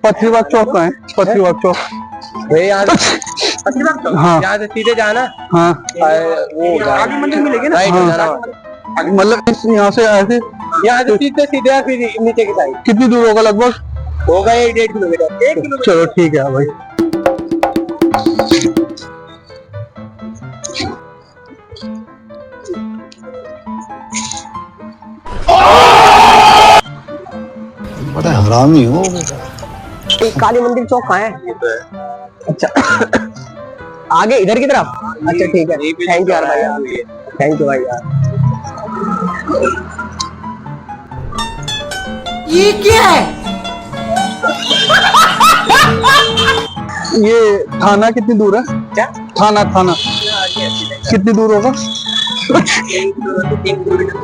पथरीबाग चौक का है, पथरीबाग चौक। भाई यहाँ पथरीबाग चौक, हाँ यहाँ से सीधे जाना। हाँ वो आगे मंदिर मिलेगी ना, राइट जाना। मतलब इस यहाँ से ऐसे, यहाँ से सीधे फिर नीचे की साइड। कितनी दूर होगा लगभग? होगा 1.5 किलोमीटर। 1 किलोमीटर। चलो ठीक है भाई। बड़ा हरामी हो। काली मंदिर चौक कहाँ है? अच्छा आगे इधर की तरफ। अच्छा ठीक है, थैंक यू यार भाई, थैंक यू भाई यार। ये क्या है? ये थाना कितनी दूर है? क्या थाना? थाना कितनी दूर होगा? 1 किलोमीटर।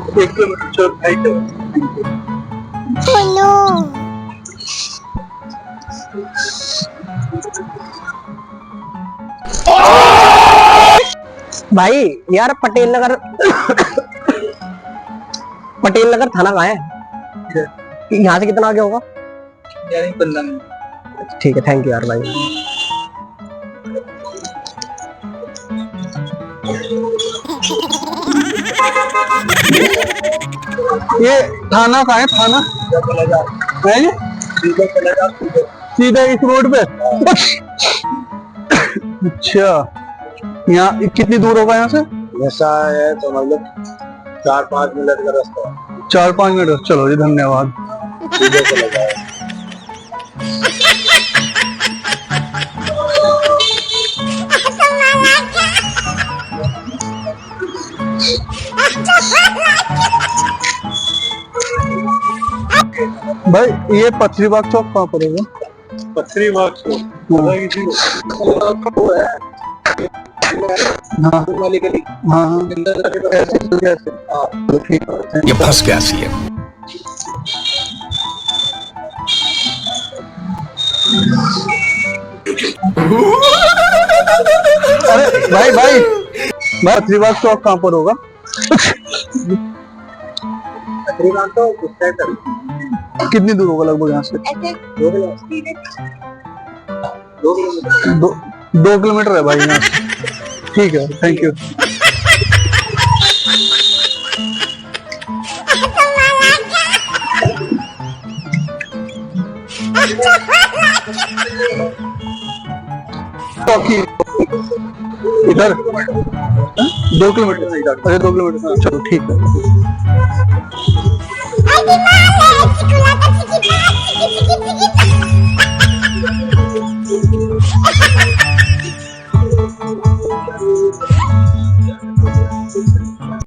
भाई यार पटेल नगर पटेल नगर थाना कहाँ है? यहाँ से कितना आगे होगा? 15 मिनट। ठीक है, थैंक यू यार भाई। ये थाना कहाँ है? थाना है ये? सीधा इस रोड पे? अच्छा, यहाँ कितनी दूर होगा यहाँ से? ऐसा है तो मतलब 4-5 मिनट का रास्ता। 4-5 मिनट। चलो जी, धन्यवाद। सीधे चले जाओ। भाई ये पथरीबाग चौक कहाँ पड़ेगा? पथरीबाग चौक हाँ वाली गली। हाँ हाँ, ऐसे ऐसे। ठीक है। ये फंस गया सी है। अरे भाई भाई, पथरीबाग चौक कहाँ पर होगा? पथरीबाग तो उस साइड है। कितनी दूर होगा लगभग यहाँ से? 2 किलोमीटर है भाई यहाँ से। ठीक है, थैंक यू। इधर 2 किलोमीटर। अरे 2 किलोमीटर, चलो ठीक है।